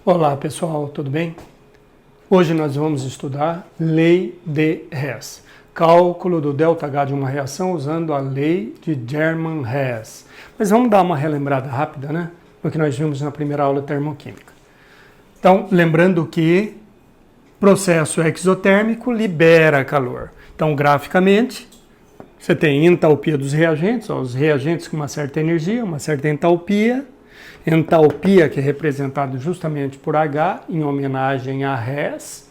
Olá pessoal, tudo bem? Hoje nós vamos estudar lei de Hess, cálculo do ΔH de uma reação usando a lei de German-Hess. Mas vamos dar uma relembrada rápida, né? Do que nós vimos na primeira aula termoquímica. Então, lembrando que processo exotérmico libera calor. Então, graficamente, você tem entalpia dos reagentes, os reagentes com uma certa energia, uma certa entalpia que é representado justamente por H, em homenagem a Hess,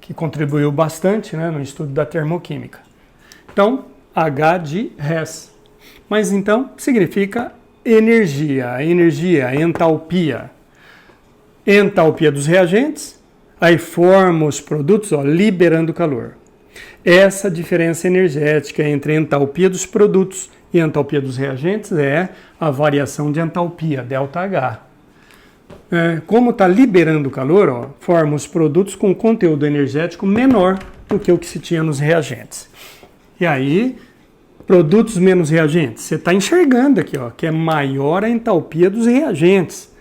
que contribuiu bastante, né, no estudo da termoquímica. Então, H de Hess. Mas então, significa energia, entalpia. Entalpia dos reagentes, aí forma os produtos, liberando calor. Essa diferença energética entre entalpia dos produtos e entalpia dos reagentes é a variação de entalpia, ΔH. Como está liberando calor, forma os produtos com conteúdo energético menor do que o que se tinha nos reagentes. E aí, produtos menos reagentes, você está enxergando aqui, que é maior a entalpia dos reagentes.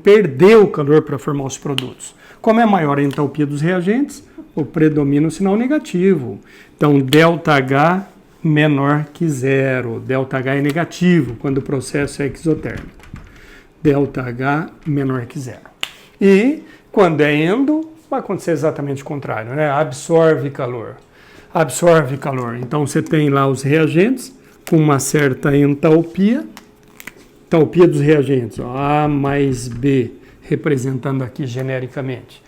Perdeu o calor para formar os produtos. Como é maior a entalpia dos reagentes, predomina o sinal negativo. Então, ΔH menor que zero. ΔH é negativo quando o processo é exotérmico. ΔH menor que zero. E quando é endo, vai acontecer exatamente o contrário, né? Absorve calor. Absorve calor. Então você tem lá os reagentes com uma certa entalpia. Entalpia dos reagentes, A mais B, representando aqui genericamente.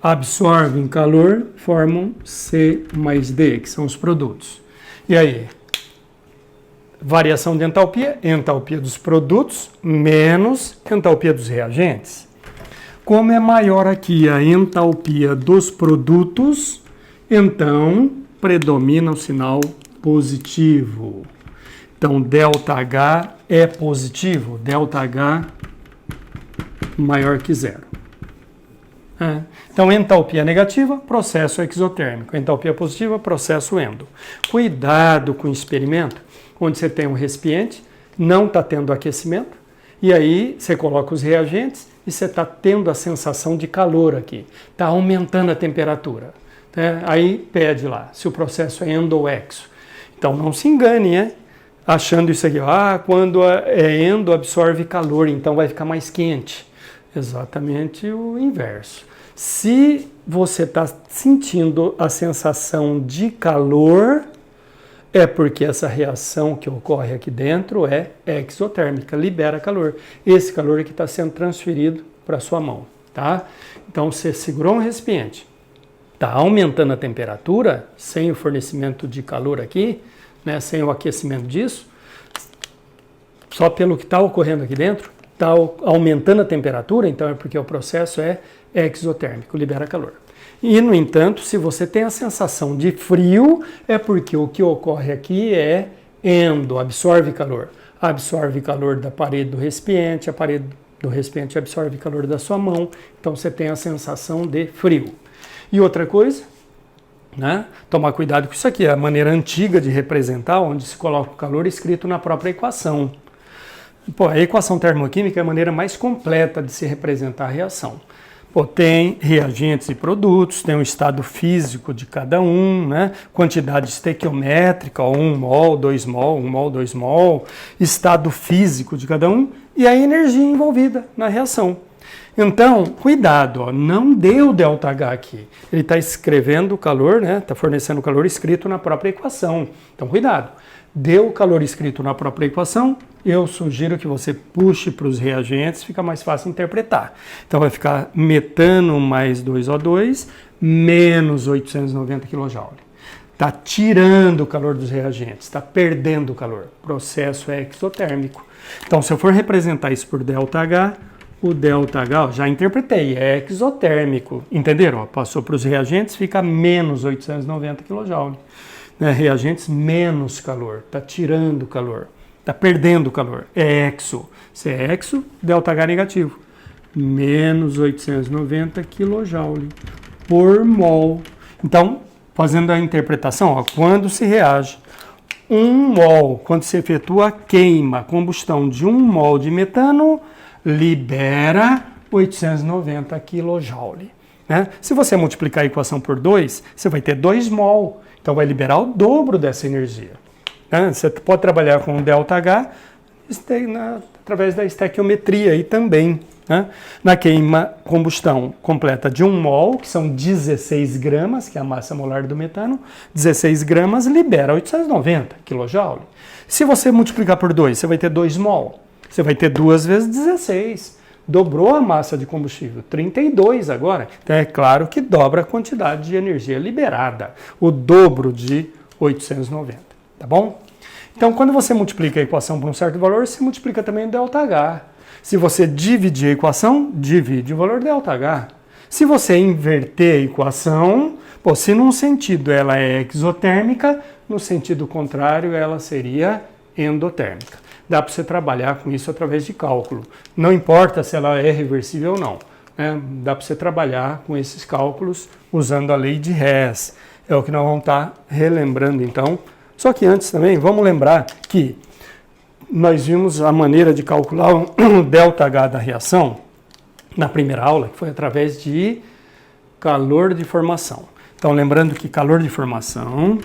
Absorvem calor, formam C mais D, que são os produtos. E aí, variação de entalpia dos produtos menos entalpia dos reagentes. Como é maior aqui a entalpia dos produtos, então predomina o sinal positivo. Então, ΔH é positivo, ΔH maior que zero. Então, entalpia negativa, processo exotérmico. Entalpia positiva, processo endo. Cuidado com o experimento, onde você tem um recipiente, não está tendo aquecimento, e aí você coloca os reagentes e você está tendo a sensação de calor aqui. Está aumentando a temperatura. Aí pede lá, se o processo é endo ou exo. Então, não se engane, achando isso aqui. Quando é endo, absorve calor, então vai ficar mais quente. Exatamente o inverso. Se você está sentindo a sensação de calor, é porque essa reação que ocorre aqui dentro é exotérmica, libera calor. Esse calor que está sendo transferido para a sua mão, tá? Então, você segurou um recipiente, está aumentando a temperatura, sem o fornecimento de calor aqui, né, sem o aquecimento disso, só pelo que está ocorrendo aqui dentro, está aumentando a temperatura, então é porque o processo é exotérmico, libera calor. E, no entanto, se você tem a sensação de frio, é porque o que ocorre aqui é endo, absorve calor. Absorve calor da parede do recipiente, a parede do recipiente absorve calor da sua mão, então você tem a sensação de frio. E outra coisa, né? Tomar cuidado com isso aqui, é a maneira antiga de representar, onde se coloca o calor escrito na própria equação. A equação termoquímica é a maneira mais completa de se representar a reação. Tem reagentes e produtos, tem o estado físico de cada um, né? Quantidade estequiométrica, 1 mol, 2 mol, 1 mol, 2 mol, estado físico de cada um e a energia envolvida na reação. Então, cuidado, não dê o ΔH aqui. Ele está escrevendo o calor, né? Está fornecendo o calor escrito na própria equação. Então, cuidado. Deu o calor escrito na própria equação, eu sugiro que você puxe para os reagentes, fica mais fácil interpretar. Então vai ficar metano mais 2O2 menos 890 kJ. Está tirando o calor dos reagentes, está perdendo o calor. Processo exotérmico. Então, se eu for representar isso por ΔH, o ΔH, já interpretei, é exotérmico. Entenderam? Passou para os reagentes, fica menos 890 kJ. Reagentes menos calor, está tirando calor, está perdendo calor, é exo. Se é exo, ΔH negativo, menos 890 kJ por mol. Então, fazendo a interpretação, quando se reage 1 mol, quando se efetua a queima, combustão de 1 mol de metano, libera 890 kJ. Né? Se você multiplicar a equação por 2, você vai ter 2 mol. Então vai liberar o dobro dessa energia. Né? Você pode trabalhar com o ΔH através da estequiometria aí também. Né? Na queima-combustão completa de 1 mol, que são 16 gramas, que é a massa molar do metano, 16 gramas libera 890 kJ. Se você multiplicar por 2, você vai ter 2 mol. Você vai ter 2 vezes 16. Dobrou a massa de combustível, 32 agora. Então é claro que dobra a quantidade de energia liberada, o dobro de 890, tá bom? Então quando você multiplica a equação por um certo valor, você multiplica também o ΔH. Se você dividir a equação, divide o valor ΔH. Se você inverter a equação, se num sentido ela é exotérmica, no sentido contrário ela seria endotérmica. Dá para você trabalhar com isso através de cálculo. Não importa se ela é reversível ou não. Né? Dá para você trabalhar com esses cálculos usando a lei de Hess. É o que nós vamos estar relembrando então. Só que antes também, vamos lembrar que nós vimos a maneira de calcular o ΔH da reação na primeira aula, que foi através de calor de formação. Então, lembrando que calor de formação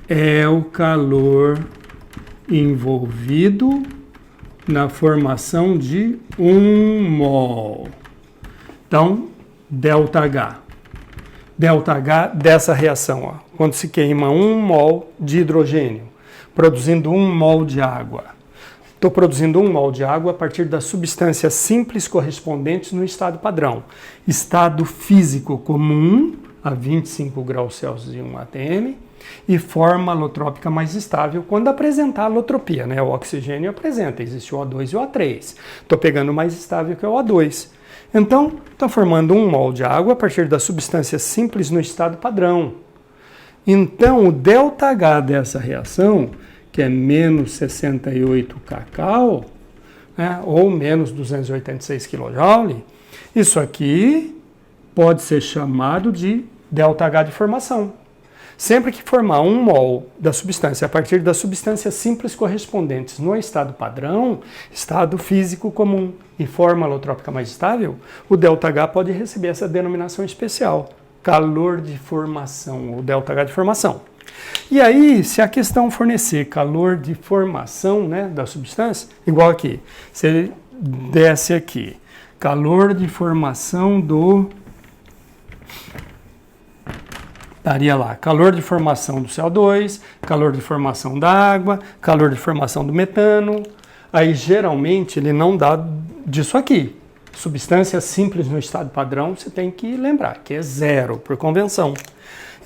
é o calor envolvido na formação de 1 mol. Então, ΔH. ΔH dessa reação, ó, quando se queima 1 mol de hidrogênio, produzindo 1 mol de água. Estou produzindo 1 mol de água a partir das substâncias simples correspondentes no estado padrão. Estado físico comum, a 25 graus Celsius e 1 atm, e forma alotrópica mais estável quando apresentar alotropia, né? O oxigênio apresenta, existe o O2 e o O3. Estou pegando o mais estável que é o O2. Então, está formando 1 mol de água a partir das substâncias simples no estado padrão. Então, o ΔH dessa reação, que é menos 68 kcal, né, ou menos 286 kJ, isso aqui pode ser chamado de ΔH de formação. Sempre que formar 1 mol da substância a partir das substâncias simples correspondentes no estado padrão, estado físico comum e forma alotrópica mais estável, o ΔH pode receber essa denominação especial, calor de formação, o ΔH de formação. E aí, se a questão fornecer calor de formação, né, da substância, igual aqui, se ele desse aqui, calor de formação do... Estaria lá, calor de formação do CO2, calor de formação da água, calor de formação do metano. Aí, geralmente, ele não dá disso aqui. Substâncias simples no estado padrão, você tem que lembrar, que é 0, por convenção.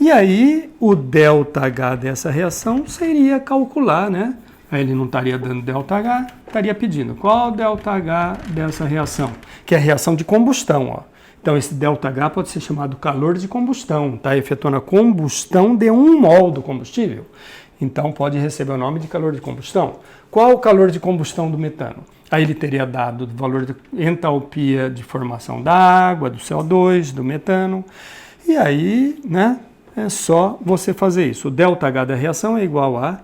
E aí, o ΔH dessa reação seria calcular, né? Aí ele não estaria dando ΔH, estaria pedindo qual o ΔH dessa reação, que é a reação de combustão, ó. Então, esse ΔH pode ser chamado calor de combustão, está efetuando a combustão de 1 mol do combustível. Então, pode receber o nome de calor de combustão. Qual o calor de combustão do metano? Aí ele teria dado o valor de entalpia de formação da água, do CO2, do metano. E aí, né, é só você fazer isso. O ΔH da reação é igual a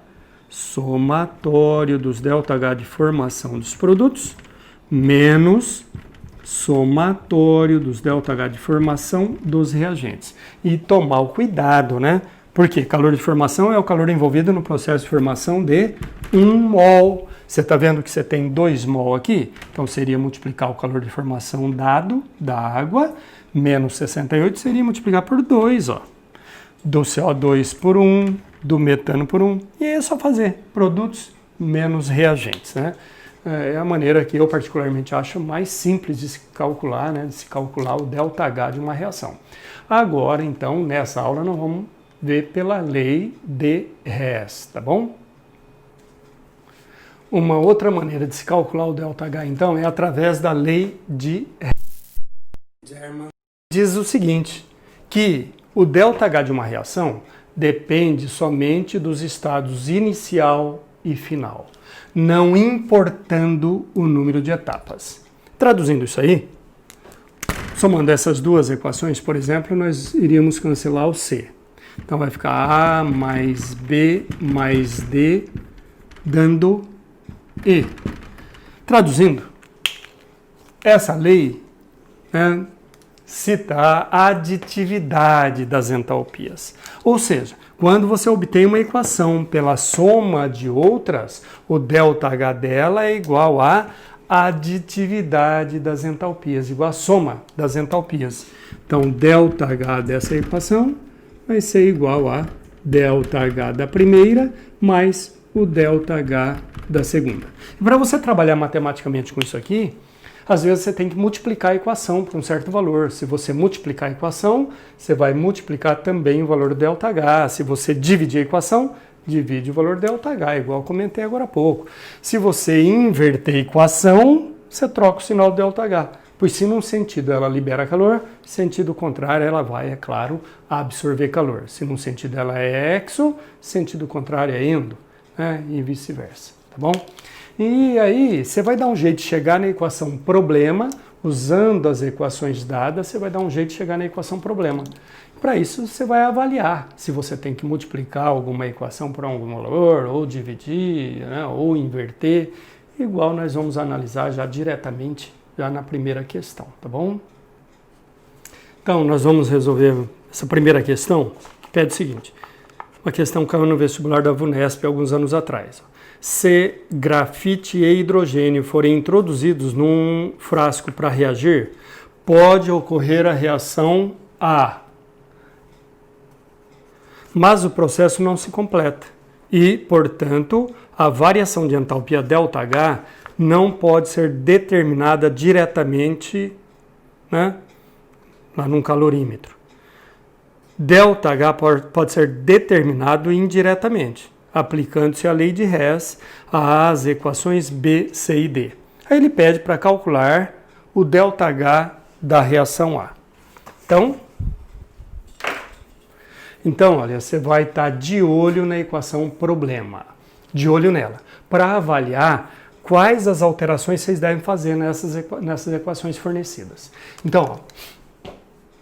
somatório dos ΔH de formação dos produtos menos somatório dos ΔH de formação dos reagentes. E tomar o cuidado, né? Porque calor de formação é o calor envolvido no processo de formação de 1 mol. Você está vendo que você tem 2 mol aqui? Então seria multiplicar o calor de formação dado da água, menos 68, seria multiplicar por 2, ó. Do CO2 por 1, do metano por 1. E aí é só fazer produtos menos reagentes, né? É a maneira que eu particularmente acho mais simples de se calcular, né? De se calcular o ΔH de uma reação. Agora, então, nessa aula nós vamos ver pela lei de Hess, tá bom? Uma outra maneira de se calcular o ΔH, então, é através da lei de Hess. Diz o seguinte, que o ΔH de uma reação depende somente dos estados inicial e final, não importando o número de etapas. Traduzindo isso aí, somando essas duas equações, por exemplo, nós iríamos cancelar o C. Então vai ficar A mais B mais D, dando E. Traduzindo, essa lei né, citar a aditividade das entalpias. Ou seja, quando você obtém uma equação pela soma de outras, o ΔH dela é igual a aditividade das entalpias, igual a soma das entalpias. Então, ΔH dessa equação vai ser igual a ΔH da primeira mais o ΔH da segunda. E para você trabalhar matematicamente com isso aqui, às vezes você tem que multiplicar a equação por um certo valor. Se você multiplicar a equação, você vai multiplicar também o valor do ΔH. Se você dividir a equação, divide o valor do ΔH, igual eu comentei agora há pouco. Se você inverter a equação, você troca o sinal do ΔH. Pois se num sentido ela libera calor, sentido contrário ela vai, é claro, absorver calor. Se num sentido ela é exo, sentido contrário é endo, né? E vice-versa, tá bom? E aí você vai dar um jeito de chegar na equação problema, usando as equações dadas, você vai dar um jeito de chegar na equação problema. Para isso você vai avaliar se você tem que multiplicar alguma equação por algum valor, ou dividir, né? Ou inverter, igual nós vamos analisar já diretamente já na primeira questão, tá bom? Então, nós vamos resolver essa primeira questão, que pede o seguinte. Uma questão caiu no vestibular da VUNESP alguns anos atrás. Se grafite e hidrogênio forem introduzidos num frasco para reagir, pode ocorrer a reação A. Mas o processo não se completa e, portanto, a variação de entalpia ΔH não pode ser determinada diretamente, né, lá num calorímetro. ΔH pode ser determinado indiretamente, aplicando-se a lei de Hess às equações B, C e D. Aí ele pede para calcular o ΔH da reação A. Então, olha, você vai estar de olho na equação problema, de olho nela, para avaliar quais as alterações vocês devem fazer nessas equações fornecidas. Então, ó,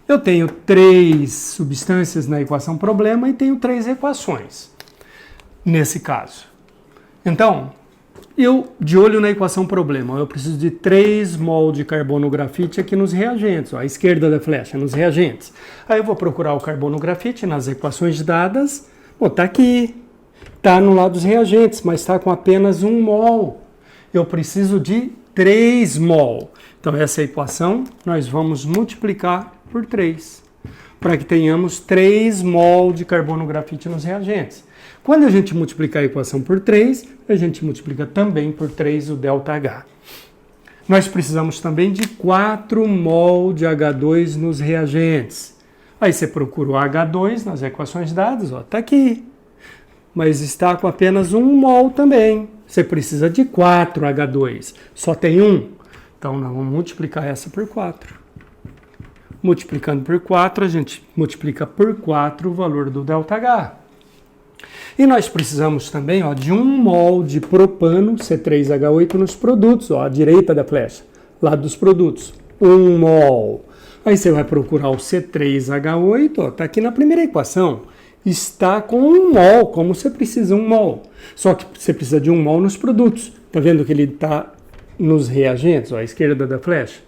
eu tenho 3 substâncias na equação problema e tenho 3 equações, nesse caso. Então, eu, de olho na equação problema, eu preciso de 3 mol de carbono grafite aqui nos reagentes, ó, à esquerda da flecha, nos reagentes. Aí eu vou procurar o carbono grafite nas equações dadas. Bom, tá aqui, tá no lado dos reagentes, mas está com apenas 1 mol. Eu preciso de 3 mol. Então, essa equação nós vamos multiplicar por 3, para que tenhamos 3 mol de carbono grafite nos reagentes. Quando a gente multiplicar a equação por 3, a gente multiplica também por 3 o ΔH. Nós precisamos também de 4 mol de H2 nos reagentes. Aí você procura o H2 nas equações dadas, ó, tá aqui. Mas está com apenas 1 mol também. Você precisa de 4 H2, só tem 1. Então, nós vamos multiplicar essa por 4. Multiplicando por 4, a gente multiplica por 4 o valor do ΔH. E nós precisamos também, ó, de 1 mol de propano, C3H8, nos produtos, ó, à direita da flecha, lá dos produtos. 1 mol. Aí você vai procurar o C3H8, ó, tá aqui na primeira equação. Está com 1 mol, como você precisa 1 mol. Só que você precisa de 1 mol nos produtos. Tá vendo que ele está nos reagentes, ó, à esquerda da flecha?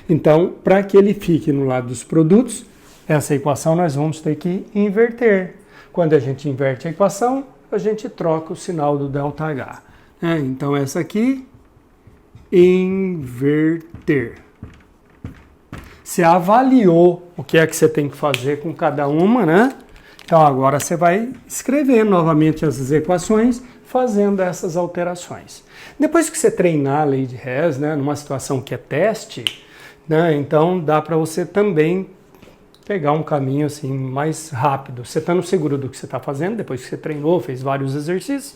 Então, para que ele fique no lado dos produtos, essa equação nós vamos ter que inverter. Quando a gente inverte a equação, a gente troca o sinal do ΔH. Então, essa aqui, inverter. Você avaliou o que é que você tem que fazer com cada uma, né? Então, agora você vai escrever novamente essas equações, fazendo essas alterações. Depois que você treinar a lei de Hess, né, numa situação que é teste, né, então dá para você também pegar um caminho assim mais rápido. Você estando seguro do que você está fazendo, depois que você treinou, fez vários exercícios,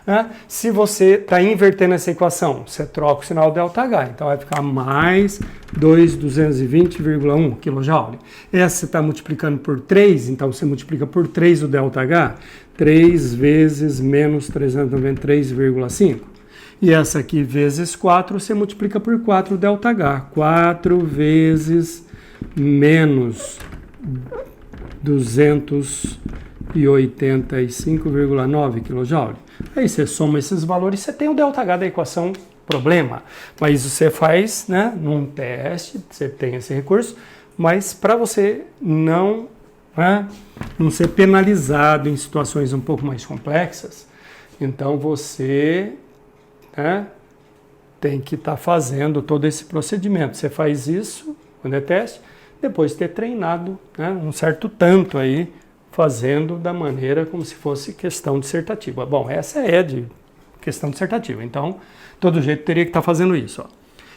né? Se você está invertendo essa equação, você troca o sinal ΔH, então vai ficar mais 220,1 kJ. Essa você está multiplicando por 3, então você multiplica por 3 o ΔH, 3 vezes menos 393,5. E essa aqui vezes 4, você multiplica por 4 o ΔH, 4 vezes menos 285,9 kJ. Aí você soma esses valores, você tem o ΔH da equação problema. Mas você faz, né, num teste, você tem esse recurso, mas para você não ser penalizado em situações um pouco mais complexas, então você, né, tem que estar fazendo todo esse procedimento. Você faz isso quando é teste, depois de ter treinado, né, um certo tanto aí, fazendo da maneira como se fosse questão dissertativa. Bom, essa é de questão dissertativa, então, todo jeito teria que estar fazendo isso. Ó.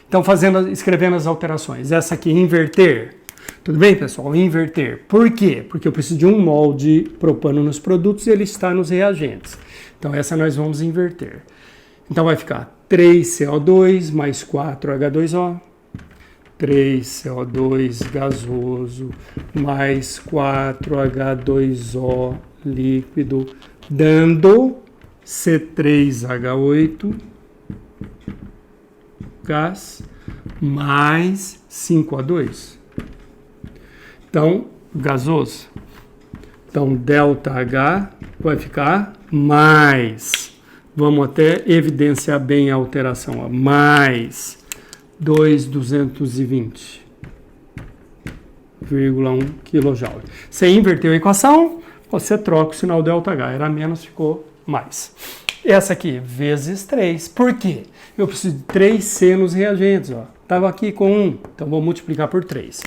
Então, escrevendo as alterações. Essa aqui, inverter. Tudo bem, pessoal? Inverter. Por quê? Porque eu preciso de um mol de propano nos produtos e ele está nos reagentes. Então, essa nós vamos inverter. Então, vai ficar 3CO2 mais 4H2O. 3CO2 gasoso mais 4H2O líquido, dando C3H8 gás mais 5O2. Então, gasoso. Então, ΔH vai ficar mais, vamos até evidenciar bem a alteração, ó, mais 2.220,1 kJ. Você inverteu a equação, você troca o sinal ΔH. Era menos, ficou mais. Essa aqui, vezes 3. Por quê? Eu preciso de 3C nos reagentes. Estava aqui com 1, então vou multiplicar por 3.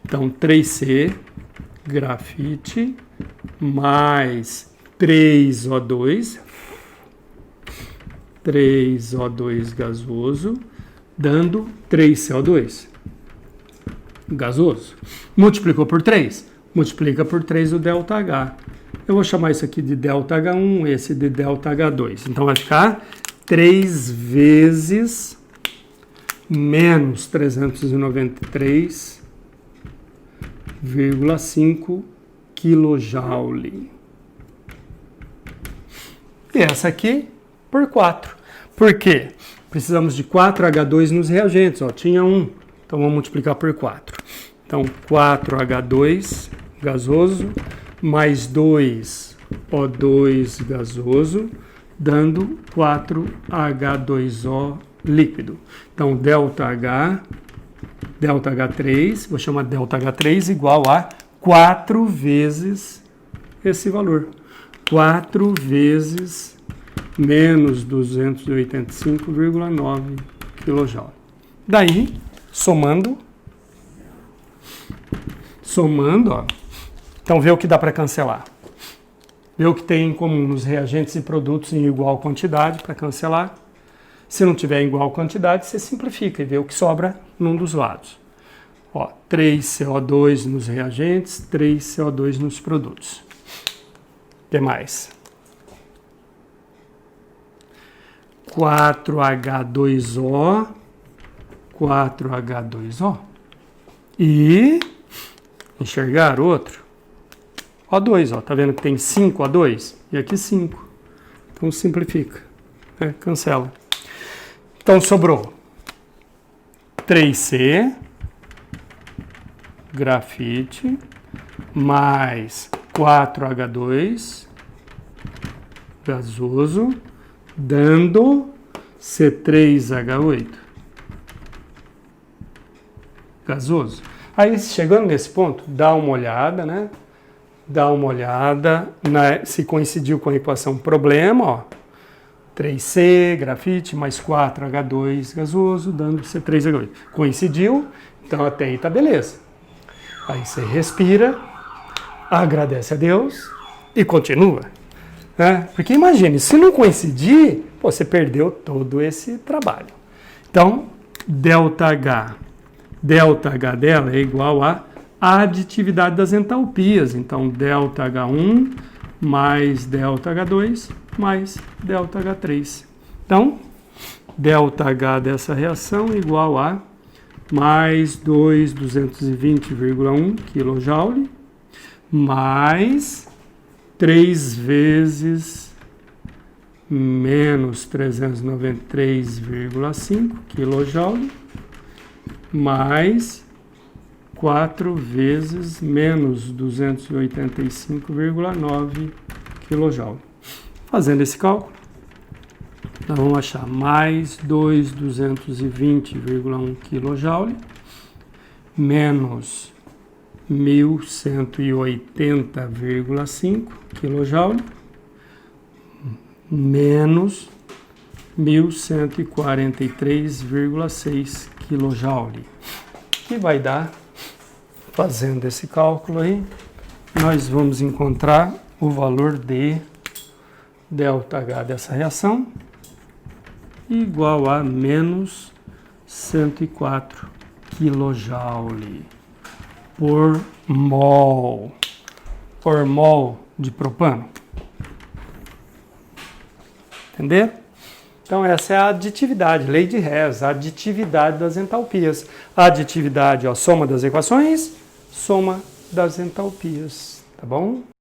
Então, 3C, grafite, mais 3O2 gasoso, dando 3CO2 gasoso. Multiplicou por 3? Multiplica por 3 o ΔH. Eu vou chamar isso aqui de ΔH1, esse de ΔH2. Então vai ficar 3 vezes menos 393,5 kJ. E essa aqui por 4. Por quê? Precisamos de 4H2 nos reagentes, ó, tinha 1, então vamos multiplicar por 4. Então, 4H2 gasoso mais 2O2 gasoso, dando 4H2O líquido. Então, ΔH3, vou chamar ΔH3 igual a 4 vezes esse valor. 4 vezes menos 285,9 kJ. Daí, somando, ó, então vê o que dá para cancelar. Vê o que tem em comum nos reagentes e produtos em igual quantidade para cancelar. Se não tiver em igual quantidade, você simplifica e vê o que sobra num dos lados. Ó, 3CO2 nos reagentes, 3CO2 nos produtos. O que mais? 4H2O e enxergar outro O2, ó, tá vendo que tem 5O2 e aqui 5, então simplifica, né? Cancela. Então sobrou 3C grafite mais 4H2 gasoso, dando C3H8 gasoso. Aí, chegando nesse ponto, dá uma olhada, né? Dá uma olhada se coincidiu com a equação problema, ó. 3C, grafite, mais 4H2 gasoso, dando C3H8. Coincidiu, então até aí tá beleza. Aí você respira, agradece a Deus e continua. Né? Porque imagine, se não coincidir, você perdeu todo esse trabalho. Então, ΔH dela é igual a aditividade das entalpias. Então, ΔH1 mais ΔH2 mais ΔH3. Então, ΔH dessa reação é igual a mais 220,1 kJ mais 3 vezes menos 393,5 kJ mais 4 vezes menos 285,9 kJ. Fazendo esse cálculo, Nós vamos achar mais 2.220,1 kJ menos 1.180,5 kJ menos 1.143,6 kJ, que vai dar, fazendo esse cálculo aí, nós vamos encontrar o valor de ΔH dessa reação igual a menos 104 kJ por mol de propano. Entender? Então essa é a aditividade, lei de Hess, a aditividade das entalpias. A aditividade é a soma das equações, soma das entalpias, tá bom?